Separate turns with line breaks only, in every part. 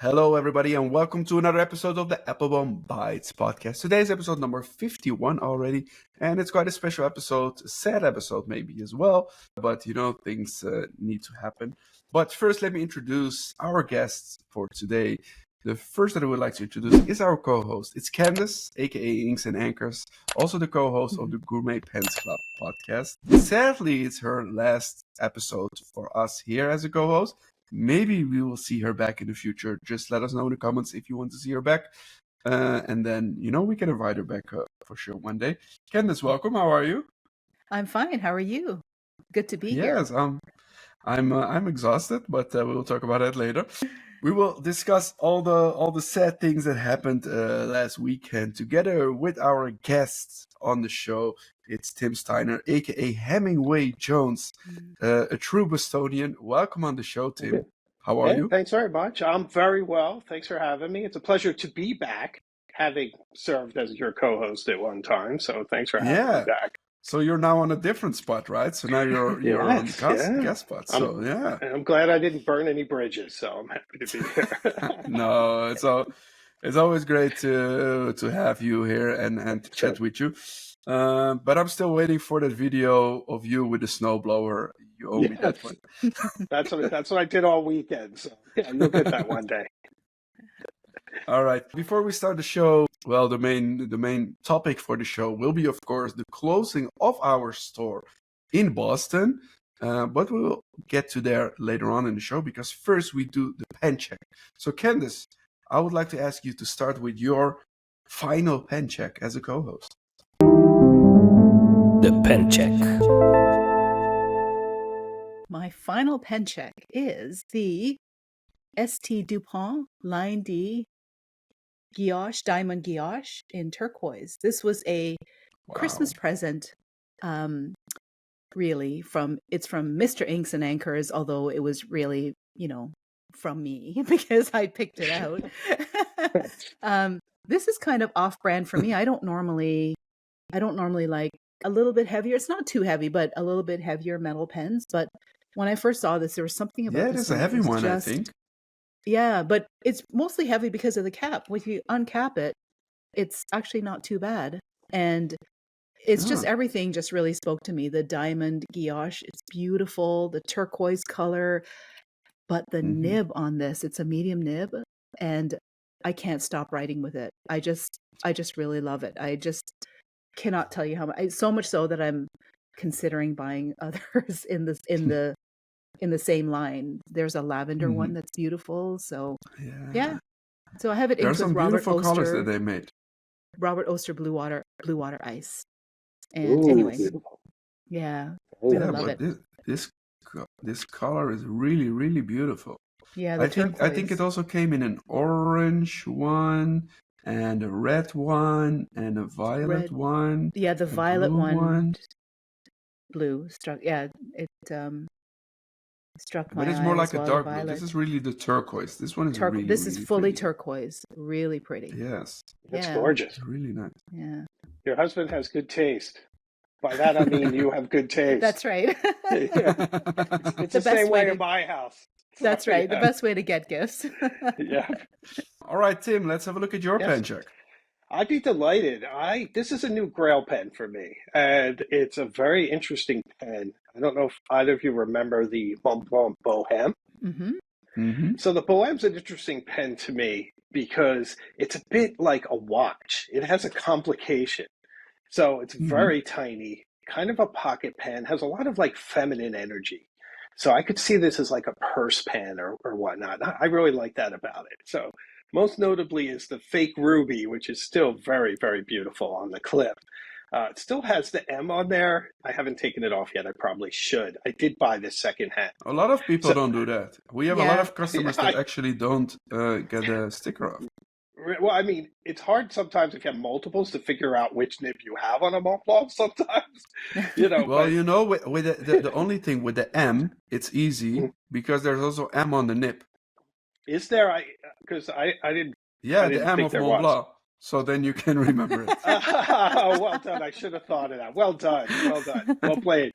Hello, everybody, and welcome to another episode of the Appelboom Bites podcast. Today's episode number 51 already, and it's quite a special episode, a sad episode maybe as well, but things need to happen. But first, let me introduce our guests for today. The first that I would like to introduce is our co-host. It's Candace, aka Inks and Anchors, also the co-host of the Gourmet Pens Club podcast. Sadly, it's her last episode for us here as a co-host. Maybe we will see her back in the future. Just let us know in the comments if you want to see her back. And then, we can invite her back for sure one day. Candace, welcome. How are you?
I'm fine. How are you? Good to be here.
Yes, I'm exhausted, but we'll talk about that later. We will discuss all the sad things that happened last weekend together with our guests on the show. It's Tim Steiner, aka Hemingway Jones, a true Bostonian. Welcome on the show, Tim. How are you?
Thanks very much. I'm very well. Thanks for having me. It's a pleasure to be back, having served as your co-host at one time. So thanks for having me back.
So you're now on a different spot, right? So now you're on guest spot. So
I'm glad I didn't burn any bridges. So I'm happy to be here.
No, it's always great to have you here and to chat with you. But I'm still waiting for that video of you with the snowblower. You owe me that one.
That's what I did all weekend. So you'll get that one day.
All right. Before we start the show, well, the main topic for the show will be, of course, the closing of our store in Boston. But we will get to there later on in the show because first we do the pen check. So, Candace, I would like to ask you to start with your final pen check as a co-host.
The pen check.
My final pen check is the St. Dupont Line D Gouache, Diamond Gouache in turquoise. This was a Christmas present, really, from Mr. Inks and Anchors, although it was really, from me because I picked it out. This is kind of off-brand for me. I don't normally like a little bit heavier. It's not too heavy, but a little bit heavier metal pens. But when I first saw this, there was something about
it is a heavy one, I think.
Yeah, but it's mostly heavy because of the cap. When you uncap it, it's actually not too bad. And it's just everything just really spoke to me. The diamond gouache, it's beautiful. The turquoise color. But the nib on this, it's a medium nib. And I can't stop writing with it. I just really love it. I just cannot tell you how much. So much so that I'm considering buying others in the same line. There's a lavender one that's beautiful. So yeah. So I have it inked with Robert Oster.
Beautiful colors that they made.
Robert Oster Blue Water Ice. And anyway, really love it.
This color is really, really beautiful.
Yeah,
I think it also came in an orange one and a red one and a violet one.
Yeah, the violet one. Blue struck. Yeah, it struck my eye.
But it's more like a dark
blue.
This is really the turquoise. This one is really,
This is fully
pretty.
Turquoise. Really pretty.
Yes.
It's gorgeous.
It's really nice.
Yeah.
Your husband has good taste. By that I mean you have good taste.
That's right.
It's the same way in my house.
That's right. The best way to get gifts.
Yeah.
All right, Tim, let's have a look at your pen check.
I'd be delighted. This is a new Grail pen for me, and it's a very interesting pen. I don't know if either of you remember the Montblanc Bohème. So the Bohème's an interesting pen to me because it's a bit like a watch. It has a complication. So it's very tiny, kind of a pocket pen, has a lot of like feminine energy. So I could see this as like a purse pen or whatnot. I really like that about it. So most notably is the fake ruby, which is still very, very beautiful on the clip. It still has the M on there. I haven't taken it off yet. I probably should. I did buy this secondhand.
A lot of people don't do that. We have a lot of customers that actually don't get a sticker off.
Well, I mean, it's hard sometimes if you have multiples to figure out which nib you have on a Montblanc sometimes,
Well, with the only thing with the M, it's easy because there's also M on the nib.
Is there? Because I didn't.
Yeah,
I didn't
the M of Montblanc. So then you can remember it.
Well done. I should have thought of that. Well done. Well played.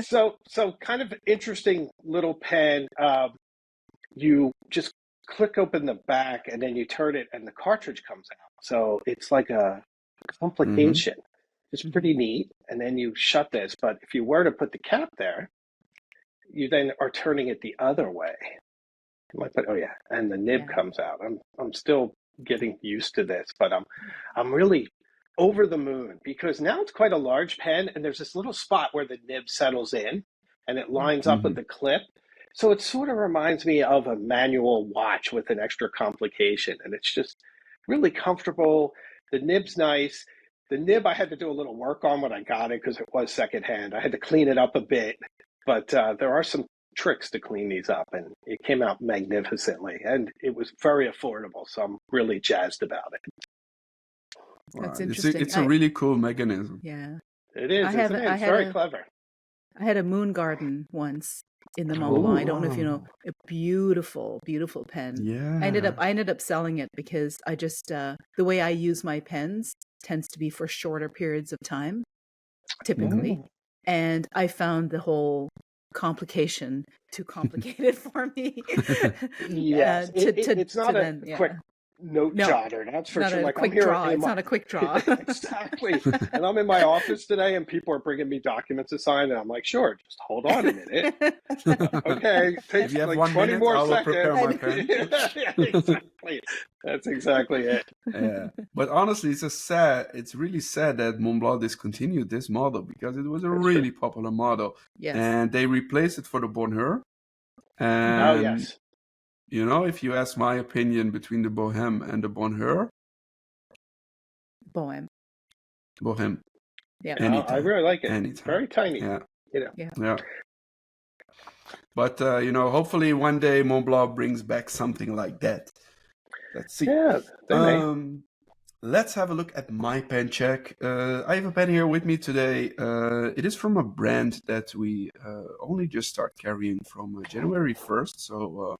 So kind of interesting little pen. You just click open the back and then you turn it and the cartridge comes out. So it's like a complication. It's pretty neat. And then you shut this. But if you were to put the cap there, you then are turning it the other way. You might put, and the nib comes out. I'm still getting used to this, but I'm really over the moon because now it's quite a large pen and there's this little spot where the nib settles in and it lines up with the clip. So it sort of reminds me of a manual watch with an extra complication, and it's just really comfortable. The nib's nice. The nib I had to do a little work on when I got it because it was secondhand. I had to clean it up a bit, but there are some tricks to clean these up, and it came out magnificently, and it was very affordable, so I'm really jazzed about it.
That's interesting.
It's a really cool mechanism.
Yeah.
It is, isn't it? It's very clever.
I had a moon garden once in the Montblanc. I don't know if you know, a beautiful, beautiful pen.
Yeah.
I ended up selling it because I just the way I use my pens tends to be for shorter periods of time, typically. And I found the whole complication too complicated for me.
Yes, it's not a quick note jotter, that's for sure.
Like, quick draw. It's not a quick draw.
Exactly. And I'm in my office today and people are bringing me documents to sign and I'm like, sure, just hold on a minute. Okay, takes like 20 more seconds. Exactly. That's exactly it.
Yeah. But honestly, it's really sad that Montblanc discontinued this model because it was a really popular model.
Yes.
And they replaced it for the Bonheur. And
yes.
You know, if you ask my opinion between the Bohème and the Bonheur.
Bohème.
Yeah.
I really like it.
Anytime.
It's very tiny.
Yeah. But, hopefully one day Montblanc brings back something like that. Let's see.
Yeah,
let's have a look at my pen check. I have a pen here with me today. It is from a brand that we only just start carrying from January 1st. So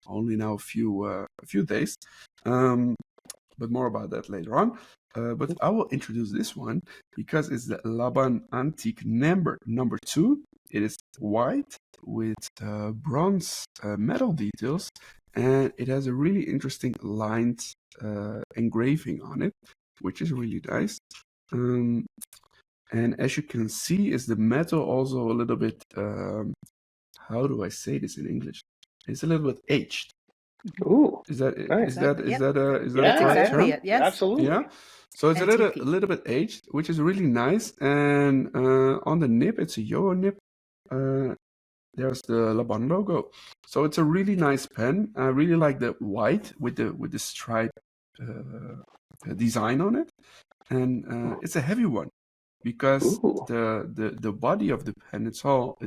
only now a few days. But more about that later on. But I will introduce this one because it's the Laban Antique number 2. It is white with bronze metal details, and it has a really interesting lined engraving on it, which is really nice. And as you can see, is the metal also a little bit, how do I say this in English? It's a little bit aged.
Ooh,
is that
nice.
is that a
that's
correct
exactly
term?
it. Yes,
absolutely.
Yeah. So it's a little bit aged, which is really nice. And on the nib, it's a Yoho nib. There's the Laban logo. So it's a really nice pen. I really like the white with the stripe design on it, and it's a heavy one because the body of the pen it's all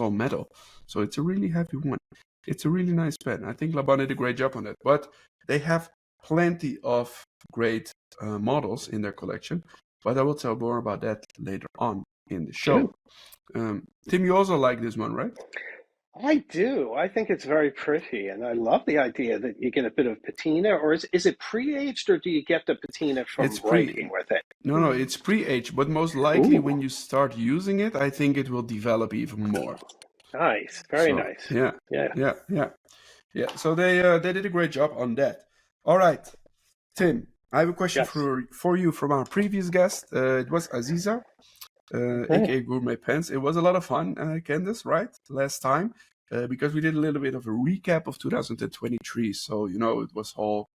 metal. So it's a really heavy one. It's a really nice pen. I think Laban did a great job on it. But they have plenty of great models in their collection. But I will tell more about that later on in the show. Tim, you also like this one, right?
I do. I think it's very pretty, and I love the idea that you get a bit of patina. Or is it pre-aged, or do you get the patina from writing with it?
No, it's pre-aged, but most likely when you start using it, I think it will develop even more.
Nice, very nice.
Yeah. So they did a great job on that. All right, Tim, I have a question for you from our previous guest. It was Aziza, aka Gourmet Pens. It was a lot of fun, Candace, right? Last time, because we did a little bit of a recap of 2023. So it was all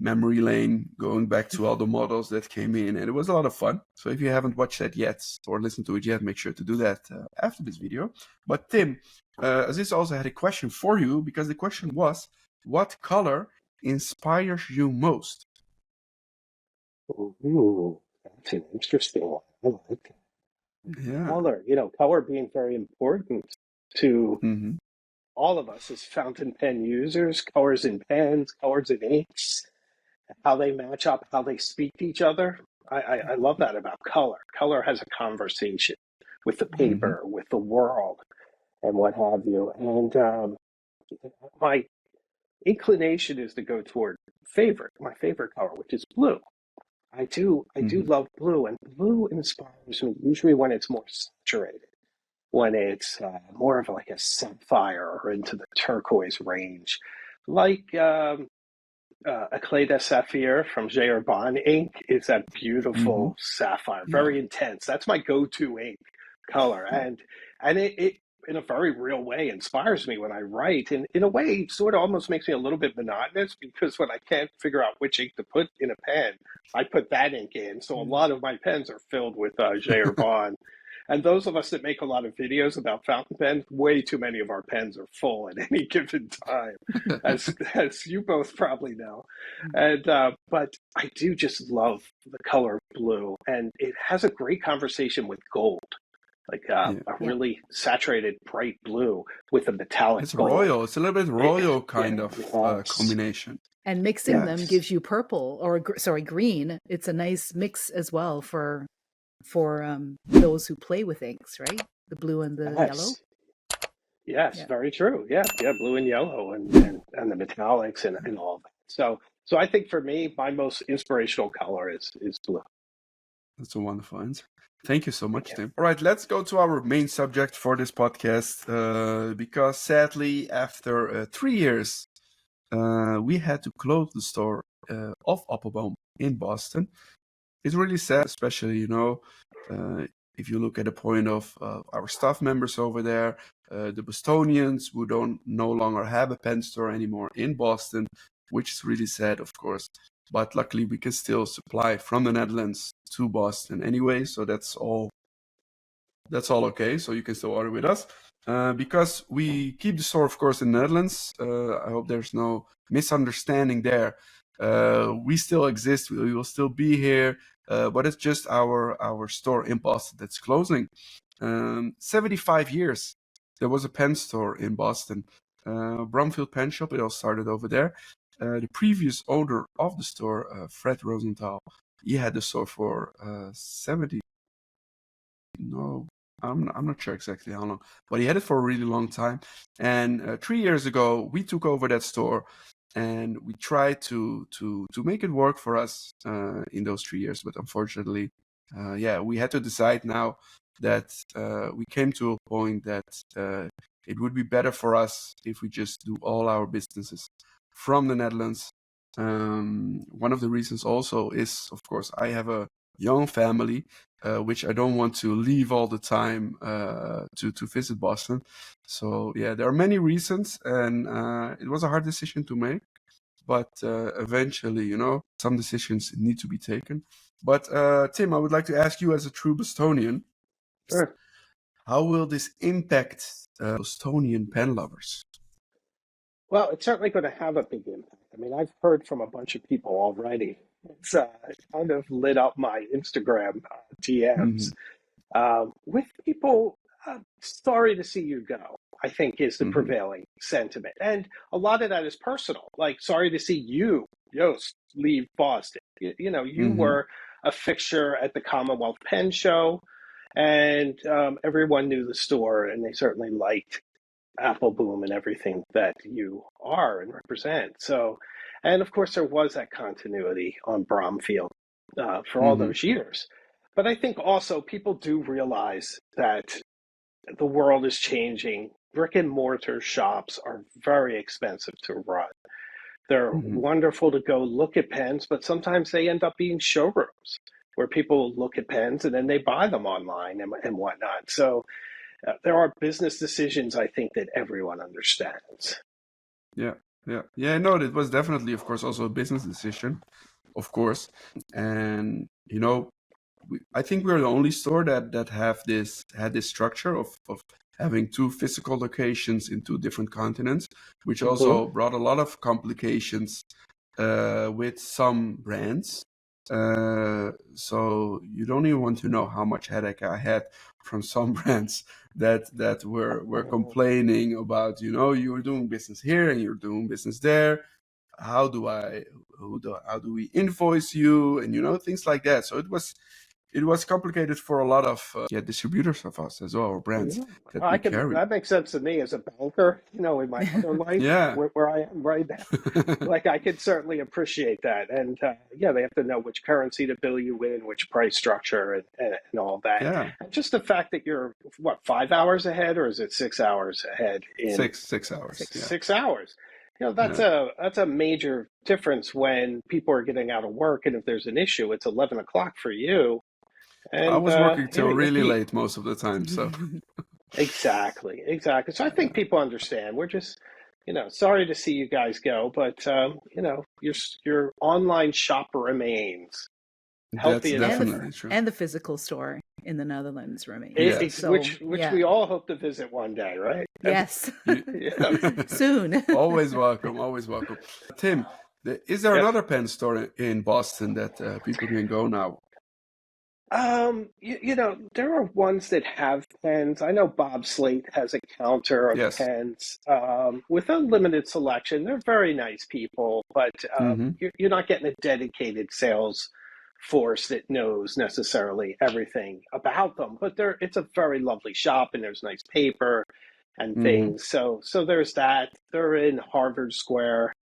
memory lane, going back to all the models that came in, and it was a lot of fun. So if you haven't watched that yet or listened to it yet, make sure to do that after this video. But Tim, Aziz also had a question for you, because the question was, what color inspires you most?
Ooh, that's an interesting one. I like it.
Yeah.
Color, color being very important to all of us as fountain pen users. Colors in pens, colors in inks, how they match up, how they speak to each other. I love that about color. Color has a conversation with the paper, with the world, and what have you. And my inclination is to go toward my favorite color, which is blue. I do love blue, and blue inspires me usually when it's more saturated, when it's more of like a sapphire or into the turquoise range. Like Eclat de Saphir from Jayarbon ink is that
Mm-hmm.
beautiful sapphire,
Yeah.
very intense. That's my go-to ink color, and it in a very real way inspires me when I write. And in a way, it sort of almost makes me a little bit monotonous because when I can't figure out which ink to put in a pen, I put that ink in. So a lot of my pens are filled with Jayarbon. And those of us that make a lot of videos about fountain pens, way too many of our pens are full at any given time, as you both probably know. And but I do just love the color blue, and it has a great conversation with gold, like
Yeah.
a
Yeah.
really saturated bright blue with a metallic
It's
gold.
royal. It's a little bit royal kind
Yeah,
of
yes,
combination.
And mixing them
yes,
gives you purple or green. It's a nice mix as well for those who play with inks, right? The blue and the yellow.
yes. Yes,
Yeah.
very true. Yeah, yeah, blue and yellow and the metallics and all that. So I think for me, my most inspirational color is blue.
That's a wonderful answer. Thank you so
Thank
much,
you.
Tim. All right, let's go to our main subject for this podcast. Because sadly, after 3 years, we had to close the store of Appelboom in Boston. It's really sad, especially, if you look at the point of our staff members over there, the Bostonians who don't no longer have a pen store anymore in Boston, which is really sad, of course. But luckily, we can still supply from the Netherlands to Boston anyway, so that's all okay. So you can still order with us. Because we keep the store, of course, in the Netherlands. I hope there's no misunderstanding there. We still exist. We will still be here, but it's just our store in Boston that's closing. 75 years. There was a pen store in Boston, Bromfield Pen Shop. It all started over there. The previous owner of the store, Fred Rosenthal, he had the store for 70. No, I'm not sure exactly how long, but he had it for a really long time. And 3 years ago, we took over that store, and we tried to make it work for us in those 3 years. But unfortunately, we had to decide now that we came to a point that it would be better for us if we just do all our businesses from the Netherlands. One of the reasons also is, of course, I have a young family, which I don't want to leave all the time to visit Boston. So yeah, there are many reasons, and it was a hard decision to make. But eventually, some decisions need to be taken. But Tim, I would like to ask you, as a true Bostonian,
Sure.
how will this impact Bostonian pen lovers?
Well, it's certainly going to have a big impact. I mean, I've heard from a bunch of people already. It's kind of lit up my Instagram
Mm-hmm.
DMs with people. Sorry to see you go, I think, is the
Mm-hmm.
prevailing sentiment. And a lot of that is personal. Like, sorry to see you, Joost, leave Boston. You
Mm-hmm.
were a fixture at the Commonwealth Pen Show, and everyone knew the store, and they certainly liked Appelboom and everything that you are and represent. So, and of course, there was that continuity on Bromfield for all
Mm-hmm.
those years. But I think also people do realize that the world is changing. Brick and mortar shops are very expensive to run. They're
Mm-hmm.
wonderful to go look at pens, but sometimes they end up being showrooms where people look at pens and then they buy them online and whatnot. So there are business decisions, I think, that everyone understands.
Yeah. No, it was definitely, of course, also a business decision, of course. And I think we're the only store that had this structure of having two physical locations in two different continents, which also brought a lot of complications with some brands. So you don't even want to know how much headache I had from some brands that were complaining about, you're doing business here and you're doing business there. How do we invoice you, and things like that. So it was complicated for a lot of distributors of us as well, or brands that we carry.
That makes sense to me as a banker, in my other life,
Yeah.
where I am right now. Like, I could certainly appreciate that. And they have to know which currency to bill you in, which price structure, and all that.
Yeah.
And just the fact that you're, 5 hours ahead, or is it 6 hours ahead?
6 hours.
6 hours. That's a major difference when people are getting out of work, and if there's an issue, it's 11 o'clock for you.
I
And
was working till
you
really late most of the time, so
exactly. So I think people understand. We're just, sorry to see you guys go, but your online shop remains
that's
healthy and
definitely true.
And the physical store in the Netherlands remains.
Yes.
which we all hope to visit one day, right?
Yes.
Yeah.
Soon.
Always welcome, always welcome. Tim, is there
Yes.
another pen store in Boston that people can go now?
There are ones that have pens. I know Bob Slate has a counter of
Yes.
pens with a limited selection. They're very nice people, but you're not getting a dedicated sales force that knows necessarily everything about them. But it's a very lovely shop, and there's nice paper and things. So there's that. They're in Harvard Square.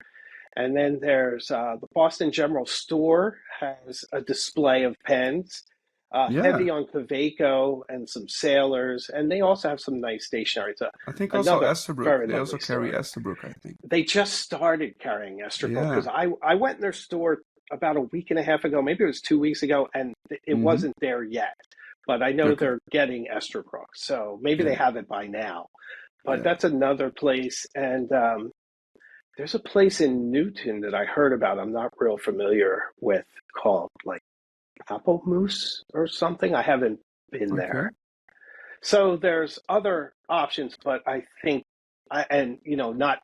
And then there's the Boston General Store has a display of pens. Heavy on Kaweco and some Sailors, and they also have some nice stationery.
I think also Estabrook. They also carry Estabrook, I think.
They just started carrying Estabrook because I went in their store about a week and a half ago, maybe it was 2 weeks ago, and it wasn't there yet. But I know they're getting Estabrook, so maybe they have it by now. But that's another place, and there's a place in Newton that I heard about. I'm not real familiar with, called like Appelboom or something. I haven't been there. So there's other options, but I think, not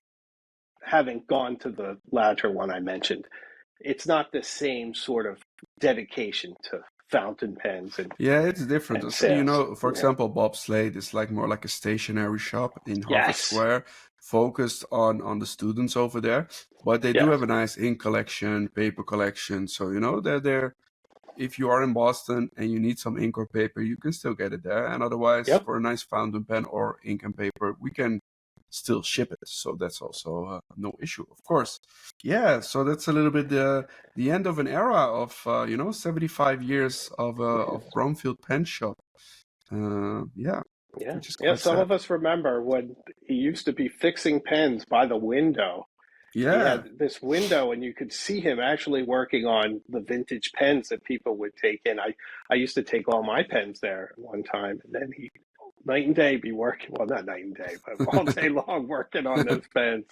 having gone to the latter one I mentioned, it's not the same sort of dedication to fountain pens.
It's different. So, for example, Bob Slade is more like a stationery shop in Harvard Square, focused on the students over there. But they do have a nice ink collection, paper collection. So, they're there. If you are in Boston and you need some ink or paper, you can still get it there. And otherwise, for a nice fountain pen or ink and paper, we can still ship it. So that's also no issue, of course. Yeah, so that's a little bit the end of an era of 75 years of Bromfield Pen Shop. Some
of us remember when he used to be fixing pens by the window. He had this window, and you could see him actually working on the vintage pens that people would take in. I used to take all my pens there one time, and then he night and day be working. Well, not night and day, but all day long working on those pens.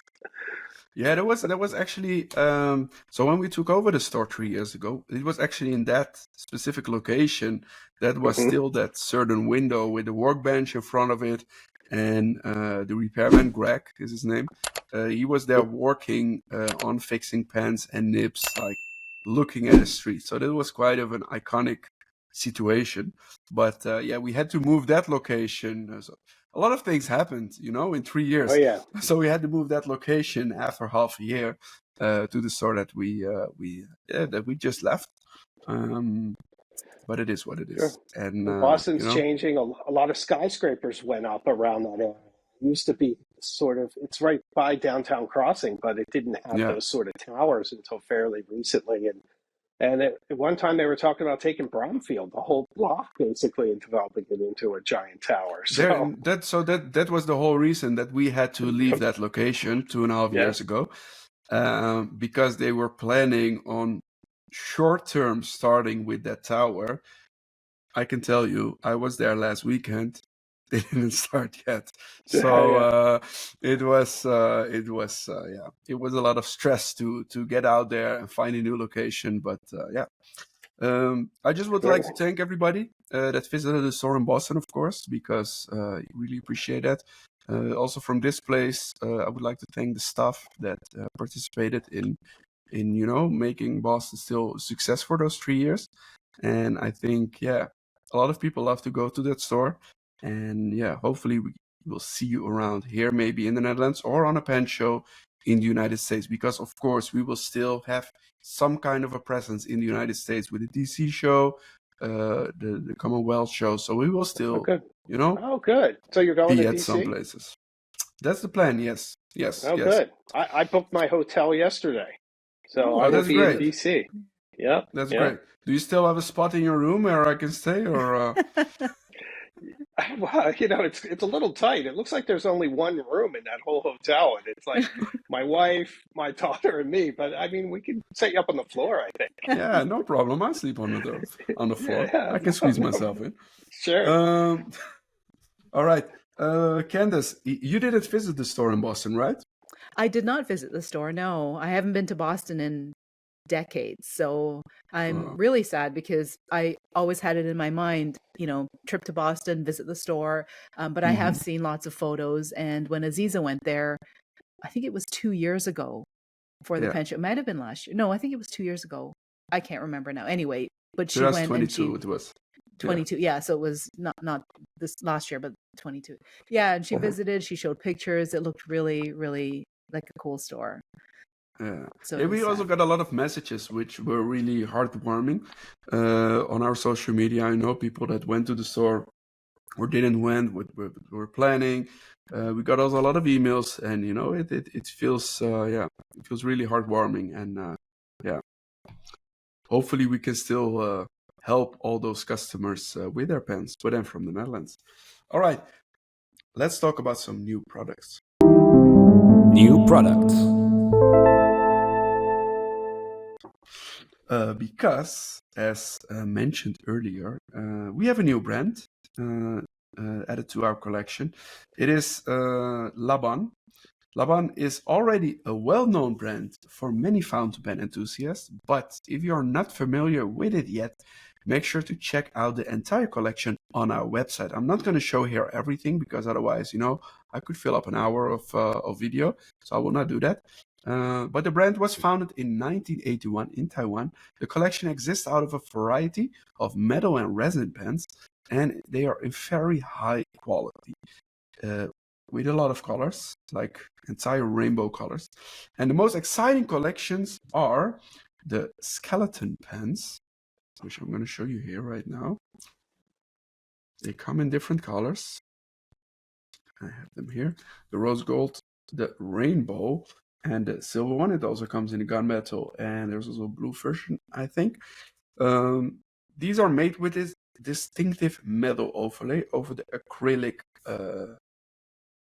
Yeah, that was actually so when we took over the store 3 years ago, it was actually in that specific location that was still that certain window with the workbench in front of it, and the repairman, Greg is his name. He was there working on fixing pens and nibs, looking at the street. So that was quite of an iconic situation. But we had to move that location. So a lot of things happened, in 3 years.
Oh, yeah.
So we had to move that location after half a year to the store that we just left. But it is what it is. Sure. And
Boston's changing. A lot of skyscrapers went up around that area. It used to be it's right by downtown Crossing, but it didn't have those sort of towers until fairly recently. And at one time they were talking about taking Bromfield, the whole block, basically, and developing it into a giant tower. So
that was the whole reason that we had to leave that location 2.5 years ago, because they were planning on short term starting with that tower. I can tell you, I was there last weekend. They didn't start yet, so it was a lot of stress to get out there and find a new location. But I just would like to thank everybody that visited the store in Boston, of course, because really appreciate that. Also from this place, I would like to thank the staff that participated in making Boston still a success for those 3 years. And I think a lot of people love to go to that store. And hopefully we will see you around here, maybe in the Netherlands or on a pen show in the United States, because of course we will still have some kind of a presence in the United States with the DC show, the Commonwealth show. So we will still,
Oh, good. So you're going to
at
DC?
some places. That's the plan. Yes.
Good. I booked my hotel yesterday, so I will be in DC. Yeah,
that's great. Do you still have a spot in your room where I can stay, or?
Well, it's a little tight. It looks like there's only one room in that whole hotel, and it's like my wife, my daughter, and me. But I mean, we can set you up on the floor, I think.
Yeah, no problem. I sleep on the
Yeah,
floor.
yeah,
I can squeeze
no,
myself in.
sure.
Um, all right. Candace, you didn't visit the store in Boston, right?
I did not visit the store. No, I haven't been to Boston in decades. So I'm really sad because I always had it in my mind, trip to Boston, visit the store. But I have seen lots of photos. And when Aziza went there, I think it was 2 years ago for the
Yeah.
pension. It might have been last year. No, I think it was 2 years ago. I can't remember now. Anyway, but she went and
2022 it was.
22. Yeah. So it was not this last year, but 22. Yeah. And she visited, she showed pictures. It looked really, really like a cool store.
Yeah.
So
Yeah, we also got a lot of messages which were really heartwarming on our social media. I know people that went to the store or didn't went, were planning. We got also a lot of emails, and it feels it feels really heartwarming, and yeah, hopefully we can still help all those customers with their pens, but then from the Netherlands. All right, let's talk about some new products.
New products.
Because, as mentioned earlier, we have a new brand added to our collection. It is Laban. Laban is already a well-known brand for many fountain pen enthusiasts, but if you're not familiar with it yet, make sure to check out the entire collection on our website. I'm not going to show here everything because otherwise, I could fill up an hour of video, so I will not do that. But the brand was founded in 1981 in Taiwan. The collection exists out of a variety of metal and resin pens, and they are in very high quality with a lot of colors, like entire rainbow colors. And the most exciting collections are the skeleton pens, which I'm going to show you here right now. They come in different colors. I have them here. The rose gold, the rainbow, and the silver one. It also comes in the gunmetal, and there's also a blue version, I think. These are made with this distinctive metal overlay over the acrylic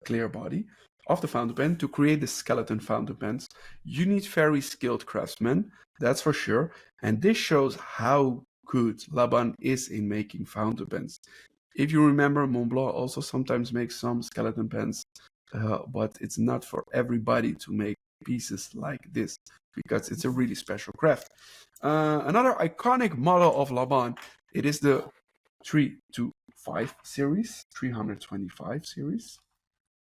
clear body of the fountain pen. To create the skeleton fountain pens, you need very skilled craftsmen, that's for sure. And this shows how good Laban is in making fountain pens. If you remember, Montblanc also sometimes makes some skeleton pens, but it's not for everybody to make pieces like this because it's a really special craft. Another iconic model of Laban, it is the 325 series, 325 series.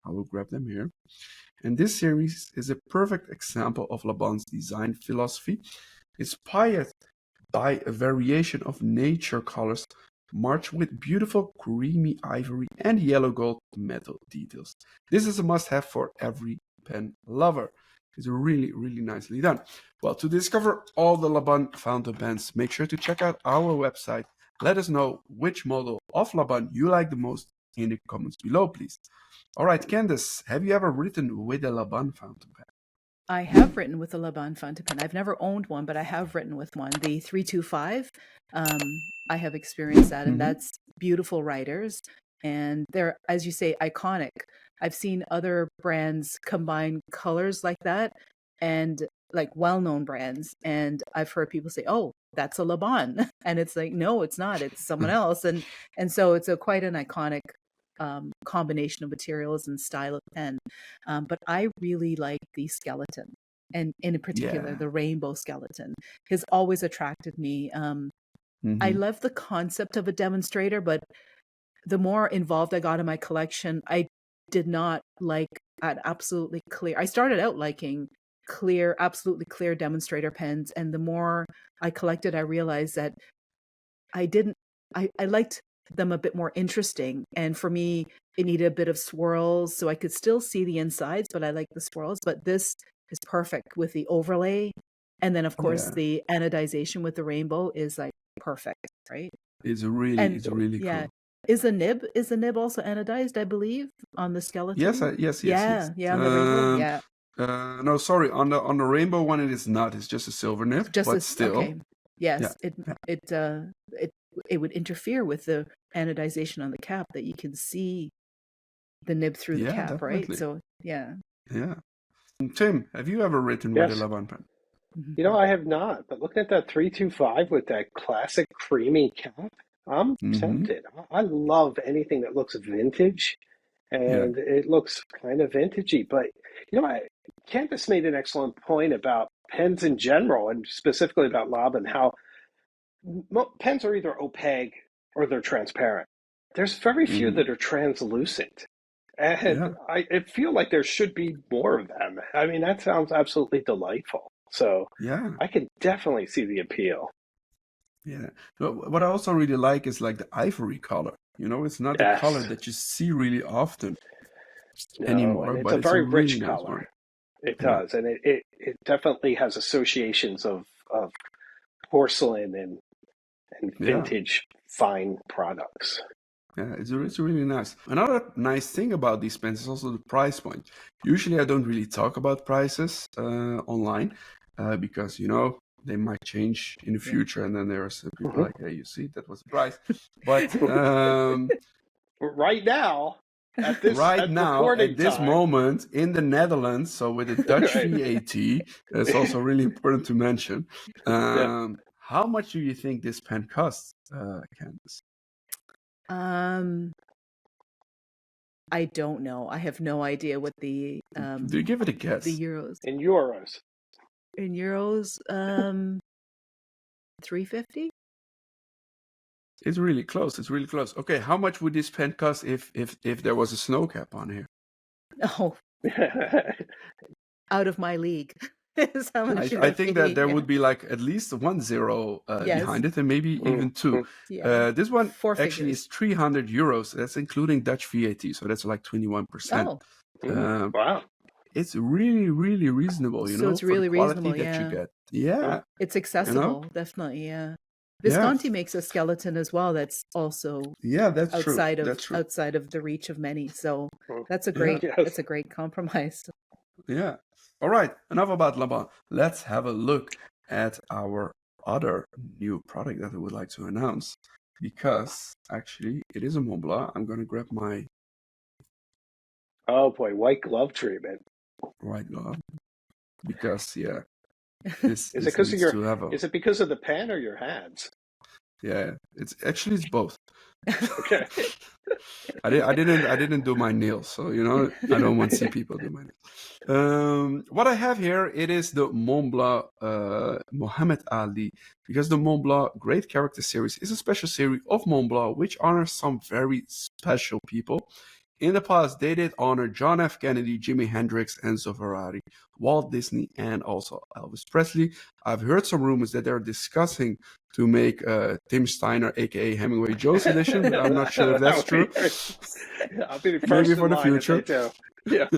I will grab them here. And this series is a perfect example of Laban's design philosophy, inspired by a variation of nature colors marched with beautiful creamy ivory and yellow gold metal details. This is a must-have for every pen lover. It's really, really nicely done. Well, to discover all the Laban fountain pens, make sure to check out our website. Let us know which model of Laban you like the most in the comments below, please. All right, Candace, have you ever written with a Laban fountain pen?
I have written with a Laban fountain pen. I've never owned one, but I have written with one. The 325, I have experienced that, and that's beautiful writers. And they're, as you say, iconic. I've seen other brands combine colors like that, and like well-known brands. And I've heard people say, "Oh, that's a Laban," and it's like, no, it's not. It's someone else. And so it's quite an iconic combination of materials and style of pen. But I really like the skeleton, and in particular, the rainbow skeleton has always attracted me. I love the concept of a demonstrator, but the more involved I got in my collection, I did not like absolutely clear. I started out liking clear, absolutely clear demonstrator pens. And the more I collected, I realized that I liked them a bit more interesting. And for me, it needed a bit of swirls, so I could still see the insides, but I like the swirls. But this is perfect with the overlay. And then, of course, the anodization with the rainbow is like perfect, right?
It's really cool.
Is the nib also anodized, I believe, on the skeleton?
Yes.
On the rainbow,
no, sorry, on the rainbow one it is not. It's just a silver nib, but still.
Okay. Yes, it it would interfere with the anodization on the cap that you can see the nib through the cap,
definitely.
right? So yeah.
Tim, have you ever written with a Laban pen?
You know, I have not, but looking at that 325 with that classic creamy cap, I'm tempted. I love anything that looks vintage, and it looks kind of vintagey. But you know, Candace made an excellent point about pens in general, and specifically about Laban, how pens are either opaque or they're transparent. There's very few that are translucent. And I feel like there should be more of them. I mean, that sounds absolutely delightful. So I can definitely see the appeal.
Yeah. What I also really like is like the ivory color. You know, it's not the color that you see really often anymore,
it's
but
a very
really
rich
nice
color.
one.
It does, and it definitely has associations of porcelain and vintage fine products.
Yeah, it's really nice. Another nice thing about these pens is also the price point. Usually I don't really talk about prices online because, you know, they might change in the future, and then there's people like, hey, you see, that was the price. But
right now, at this
moment in the Netherlands, so with the Dutch VAT, that's also really important to mention. How much do you think this pen costs, Candace?
I don't know. I have no idea what the
do you give it a guess?
The euros.
In euros.
In euros, 350?
It's really close. It's really close. Okay, how much would this pen cost if there was a snow cap on here?
Oh. Out of my league. Is how much
I think that there would be like at least 1 0 behind it, and maybe even 2. This one actually is 300 euros. That's including Dutch VAT, so that's like 21%.
Wow.
It's really, really reasonable, you know,
it's really
for the quality
reasonable,
that you get. Yeah.
It's accessible,
you know?
Definitely, yeah. Visconti makes a skeleton as well that's also
that's
outside
true.
of
That's true.
outside of the reach of many. So that's a great that's a great compromise.
Yeah. All right, enough about Laban. Let's have a look at our other new product that I would like to announce, because actually it is a Montblanc. I'm going to grab my...
Oh boy, white glove treatment.
White glove. Because,
is it because of the pen or your hands?
Yeah, it's both.
Okay.
I didn't do my nails, so you know I don't want to see people do my nails. What I have here, it is the Montblanc Muhammad Ali, because the Montblanc Great Character Series is a special series of Montblanc which honors some very special people. In the past, they did honor John F. Kennedy, Jimi Hendrix, Enzo Ferrari, Walt Disney, and also Elvis Presley. I've heard some rumors that they're discussing to make Tim Steiner, aka Hemingway Jones edition, but I'm not sure if that's true.
I'll be the first
maybe for the future.
Yeah.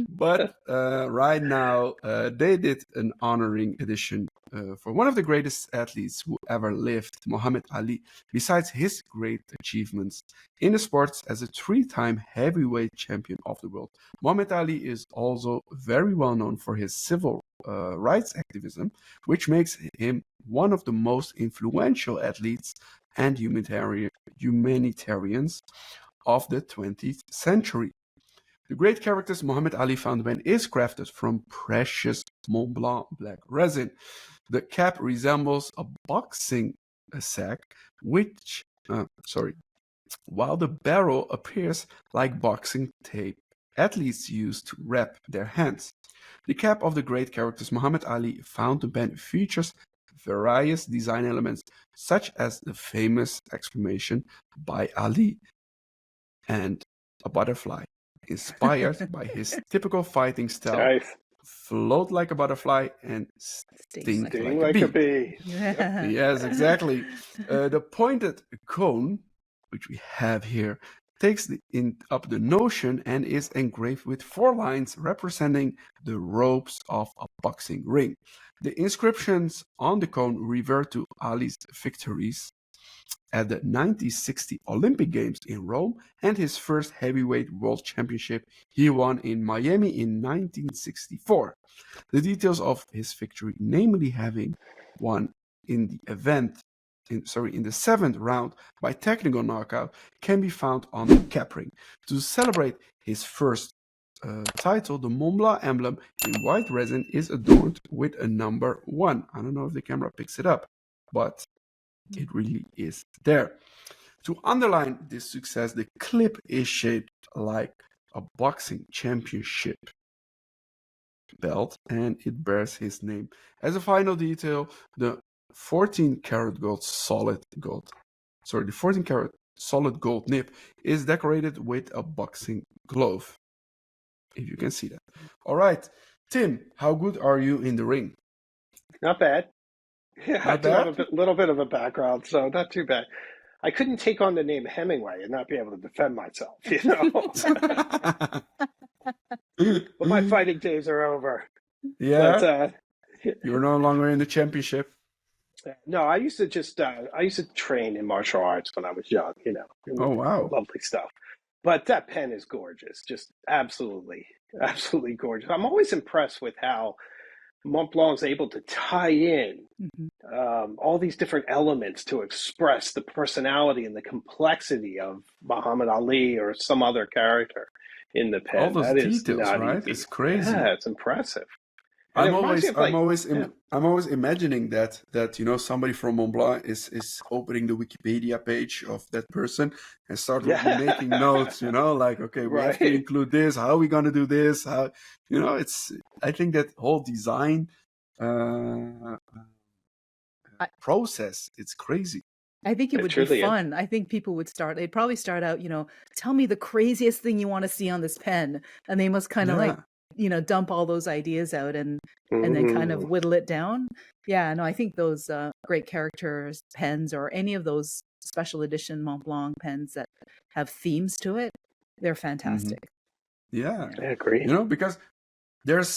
But right now, they did an honoring edition for one of the greatest athletes who ever lived, Muhammad Ali. Besides his great achievements in the sports as a 3-time heavyweight champion of the world, Muhammad Ali is also very well known for his civil rights activism, which makes him one of the most influential athletes and humanitarians of the 20th century. The Great Characters Muhammad Ali Fountain pen is crafted from precious Montblanc black resin. The cap resembles a boxing sack, while the barrel appears like boxing tape athletes use to wrap their hands. The cap of the Great Characters Muhammad Ali Fountain pen features various design elements, such as the famous exclamation "by Ali" and a butterfly, inspired by his typical fighting style.
Nice.
Float like a butterfly and sting like a bee. Yes, exactly. The pointed cone, which we have here, takes up the notion and is engraved with 4 lines representing the ropes of a boxing ring. The inscriptions on the cone revert to Ali's victories at the 1960 Olympic Games in Rome and his first heavyweight world championship he won in Miami in 1964. The details of his victory, namely having won in the event in the 7th round by technical knockout can be found on the cap ring. To celebrate his first title, the Montblanc emblem in white resin is adorned with a number 1. I don't know if the camera picks it up, but it really is there. To underline this success, the clip is shaped like a boxing championship belt, and it bears his name. As a final detail, the 14-karat solid gold nib is decorated with a boxing glove, if you can see that. All right, Tim, how good are you in the ring?
Not bad. Yeah, I do have a little bit of a background, so not too bad. I couldn't take on the name Hemingway and not be able to defend myself, you know. But my fighting days are over.
Yeah, but, you're no longer in the championship.
No, I used to train in martial arts when I was young, you know.
Oh, wow.
Lovely stuff. But that pen is gorgeous, just absolutely, absolutely gorgeous. I'm always impressed with how Montblanc is able to tie in all these different elements to express the personality and the complexity of Muhammad Ali or some other character in the pen.
All those details, right?
Easy.
It's crazy.
Yeah, it's impressive.
I'm always imagining that you know, somebody from Montblanc is opening the Wikipedia page of that person and start making notes, you know, like, okay, we have to include this, how are we going to do this, how, you know, I think that whole design process, it's crazy.
I think it would be fun. I think people they'd probably start out, you know, tell me the craziest thing you want to see on this pen, and they must kind of like, you know, dump all those ideas out and then kind of whittle it down. Yeah, no, I think those great characters pens or any of those special edition Montblanc pens that have themes to it, they're fantastic.
Yeah,
I agree.
You know, because there's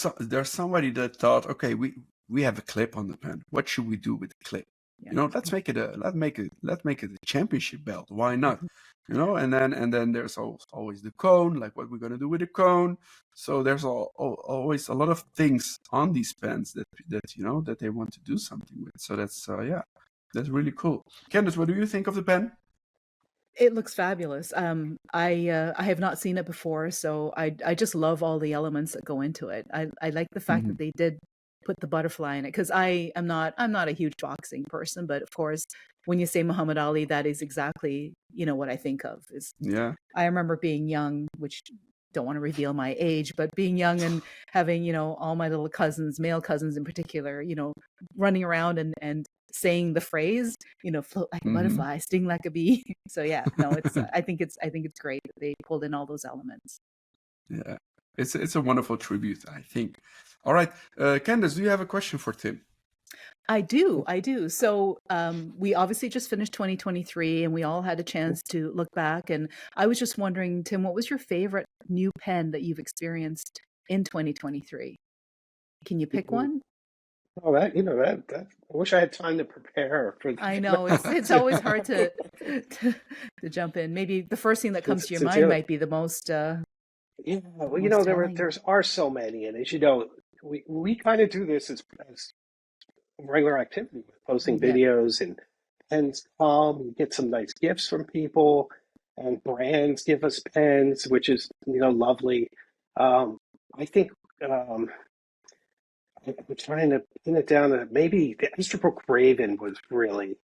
somebody that thought, okay, we have a clip on the pen. What should we do with the clip? Yeah. You know, let's make it a championship belt. Why not? You know, and then there's always the cone, like what we're gonna do with the cone. So there's always a lot of things on these pens that you know that they want to do something with. So that's that's really cool. Candace, what do you think of the pen?
It looks fabulous. I have not seen it before, so I just love all the elements that go into it. I like the fact that they did put the butterfly in it, because I'm not a huge boxing person, but of course when you say Muhammad Ali, that is exactly, you know, what I think of. I remember being young, which don't want to reveal my age, but being young and having, you know, all my little cousins, male cousins in particular, you know, running around and saying the phrase, you know, float like a butterfly, sting like a bee. So yeah, no, it's I think it's great that they pulled in all those elements.
Yeah, it's a wonderful tribute, I think. All right, Candace, do you have a question for Tim?
I do. So we obviously just finished 2023 and we all had a chance to look back. And I was just wondering, Tim, what was your favorite new pen that you've experienced in 2023? Can you pick one?
Oh, that I wish I had time to prepare for that.
I know it's always hard to jump in. Maybe the first thing that comes to your mind might be the most.
Yeah, well, you know, there are so many, and as you know, we kind of do this as regular activity with posting videos and pens come. We get some nice gifts from people, and brands give us pens, which is, you know, lovely. I think I'm trying to pin it down that maybe the Estabrook Raven was really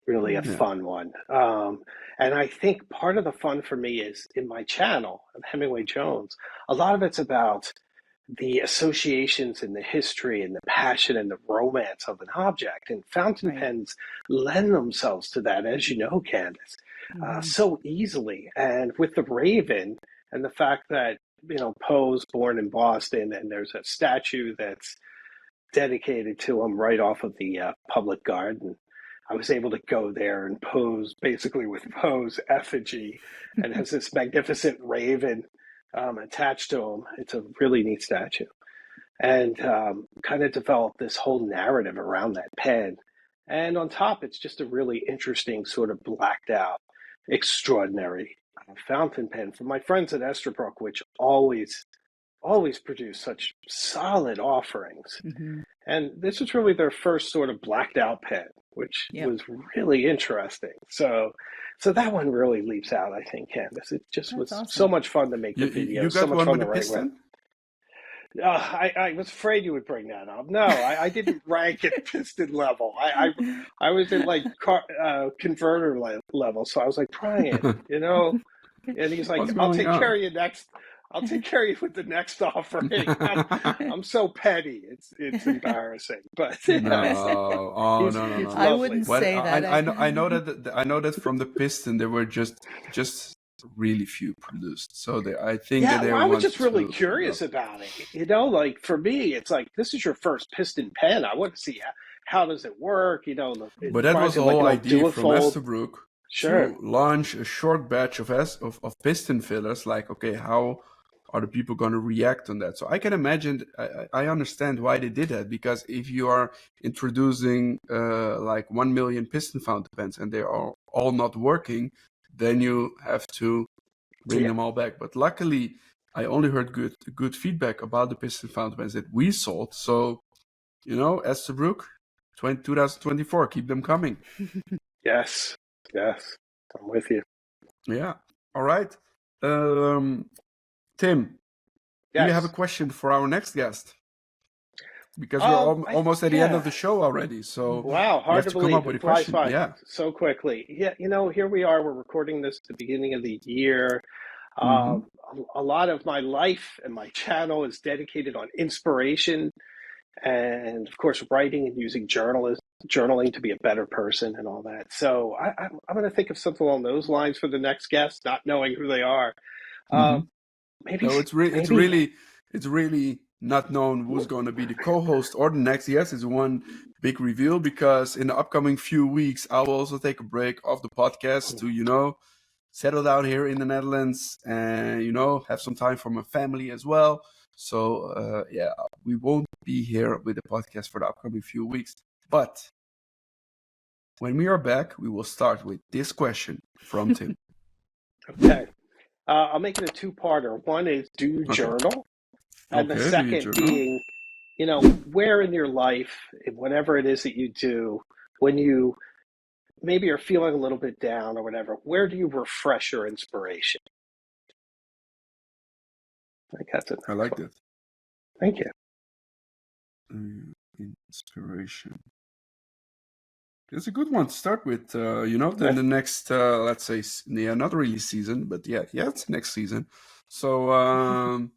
a fun one. And I think part of the fun for me is in my channel of Hemingway Jones, a lot of it's about the associations and the history and the passion and the romance of an object. And fountain pens lend themselves to that, as you know, Candace, so easily. And with the Raven and the fact that, you know, Poe's born in Boston and there's a statue that's dedicated to him right off of the public garden, I was able to go there and pose basically with Poe's effigy and has this magnificent raven attached to him. It's a really neat statue. And kind of developed this whole narrative around that pen. And on top, it's just a really interesting sort of blacked out, extraordinary fountain pen from my friends at Estabrook, which always always produced such solid offerings. And this was really their first sort of blacked out pen, which was really interesting. So that one really leaps out, I think, Candace. It just was so much fun to make the video.
You got
so much
one
fun
with
to
a
write
piston?
with. I was afraid you would bring that up. No, I didn't rank at piston level. I was at like converter level. So I was like, Brian, you know, and he's like, I'll take care of you next. I'll take care of you with the next offering. I'm so petty. It's embarrassing, but
no.
I wouldn't say that.
I know that from the piston there were just really few produced. So I think that
I was just really curious about it. You know, like for me, it's like this is your first piston pen. I want to see how does it work. You know,
but that was the whole idea from Estabrook.
Sure.
To launch a short batch of piston fillers. Like, okay, how are the people going to react on that? So I can imagine, I understand why they did that, because if you are introducing like 1 million piston fountain pens and they are all not working, then you have to bring them all back. But luckily, I only heard good feedback about the piston fountain pens that we sold. So, you know, Estabrook, 2024, keep them coming.
Yes, I'm with you.
Yeah. All right. Tim, do you have a question for our next guest? Because we're almost at the end of the show already. So
wow, hard to believe.
Come up with a question.
So quickly. Yeah, you know, here we are. We're recording this at the beginning of the year. A lot of my life and my channel is dedicated on inspiration and, of course, writing and using journaling to be a better person and all that. So I'm going to think of something along those lines for the next guest, not knowing who they are. Maybe
it's really not known who's going to be the co-host or the next guest. Is one big reveal, because in the upcoming few weeks I will also take a break off the podcast to, you know, settle down here in the Netherlands and, you know, have some time for my family as well. So we won't be here with the podcast for the upcoming few weeks. But when we are back, we will start with this question from Tim.
Okay. I'll make it a two-parter. One is, do you journal? And the second being, you know, where in your life, whatever it is that you do, when you maybe are feeling a little bit down or whatever, where do you refresh your inspiration? I think that's it.
I like that.
Thank you.
Inspiration. It's a good one to start with. You know, then the next, let's say, not really season, but it's next season. So,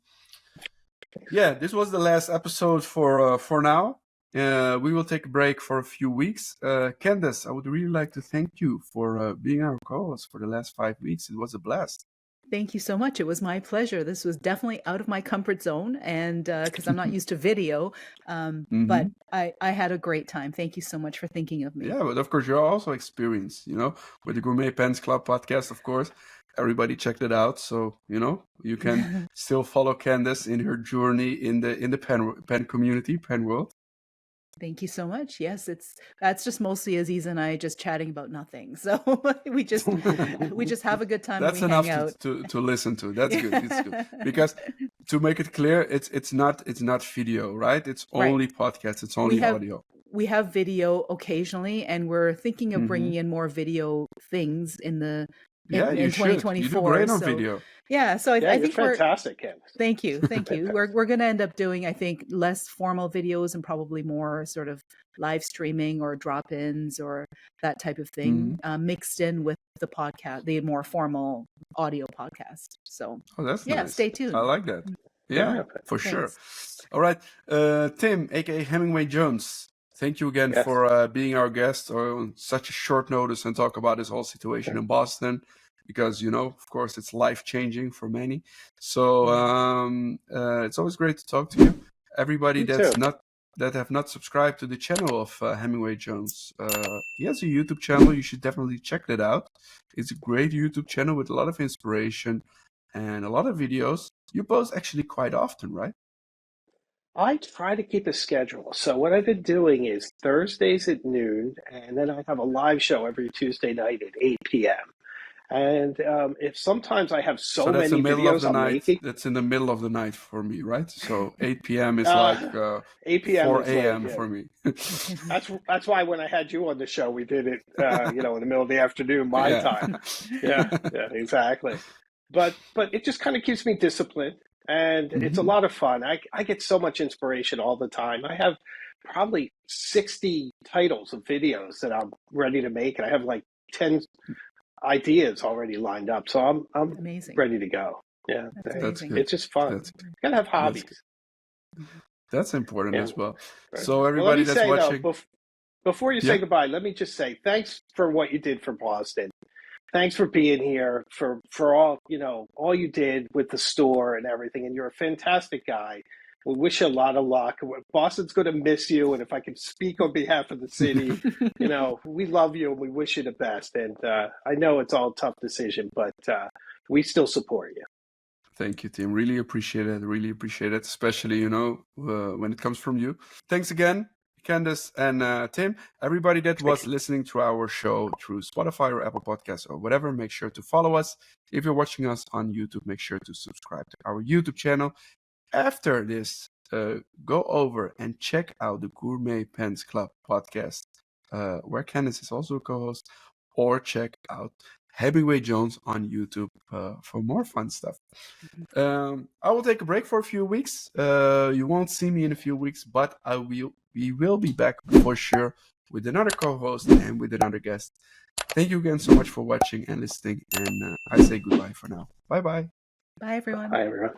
this was the last episode for now. We will take a break for a few weeks. Candace, I would really like to thank you for being our co-host for the last 5 weeks. It was a blast.
Thank you so much. It was my pleasure. This was definitely out of my comfort zone, and because I'm not used to video, but I had a great time. Thank you so much for thinking of me.
Yeah, but of course you're also experienced, you know, with the Gourmet Pens Club podcast, of course. Everybody checked it out. So, you know, you can still follow Candace in her journey in the pen community, pen world.
Thank you so much. Yes, that's just mostly Aziz and I just chatting about nothing. So we just have a good time.
That's
and we hang out.
to listen to. That's good. It's good. Because to make it clear, it's not video, right? It's only podcast. It's only audio.
We have video occasionally, and we're thinking of bringing in more video things in 2024.
You do great on video.
Yeah, so I think
we're fantastic, Candace.
Thank you. We're going to end up doing, I think, less formal videos and probably more sort of live streaming or drop-ins or that type of thing, mixed in with the podcast, the more formal audio podcast. So,
that's nice.
Stay tuned.
I like that. Yeah, for sure. All right, Tim, aka Hemingway Jones. Thank you again for being our guest on such a short notice and talk about this whole situation in Boston. Because, you know, of course, it's life-changing for many. So it's always great to talk to you. Everybody that have not subscribed to the channel of Hemingway Jones, he has a YouTube channel. You should definitely check that out. It's a great YouTube channel with a lot of inspiration and a lot of videos. You post actually quite often, right?
I try to keep a schedule. So what I've been doing is Thursdays at noon, and then I have a live show every Tuesday night at 8 p.m. And if sometimes I have so
that's the
many
middle of
videos
the
I'm
night.
making.
That's in the middle of the night for me, right? So 8 p.m. is
8 p.m.
4
is late,
a.m.
yeah.
for me.
That's why when I had you on the show, we did it, in the middle of the afternoon, my
Yeah.
time. Yeah, exactly. But it just kind of keeps me disciplined, and it's a lot of fun. I get so much inspiration all the time. I have probably 60 titles of videos that I'm ready to make, and I have like 10 ideas already lined up. So I'm
Amazing.
ready to go. Yeah,
That's good.
it's just fun.
That's good.
You gotta have hobbies.
That's important as well.
Right.
So
Well,
everybody
let me
that's
say
watching,
though, before you say goodbye, let me just say thanks for what you did for Boston. Thanks for being here, for all all you did with the store and everything. And you're a fantastic guy. We wish you a lot of luck. Boston's going to miss you, and if I can speak on behalf of the city, we love you and we wish you the best. And I know it's all a tough decision, but we still support you.
thank you, Tim. Really appreciate it. Really appreciate it, especially when it comes from you. Thanks again, Candace and Tim. Everybody that was listening to our show through Spotify or Apple Podcasts or whatever, make sure to follow us. If you're watching us on YouTube, make sure to subscribe to our YouTube channel. After this, go over and check out the Gourmet Pens Club podcast, where Candace is also a co-host, or check out Hemingway Jones on YouTube for more fun stuff. I will take a break for a few weeks. You won't see me in a few weeks, but we will be back for sure with another co-host and with another guest. Thank you again so much for watching and listening, and I say goodbye for now. Bye-bye.
Bye, everyone.
Bye, everyone.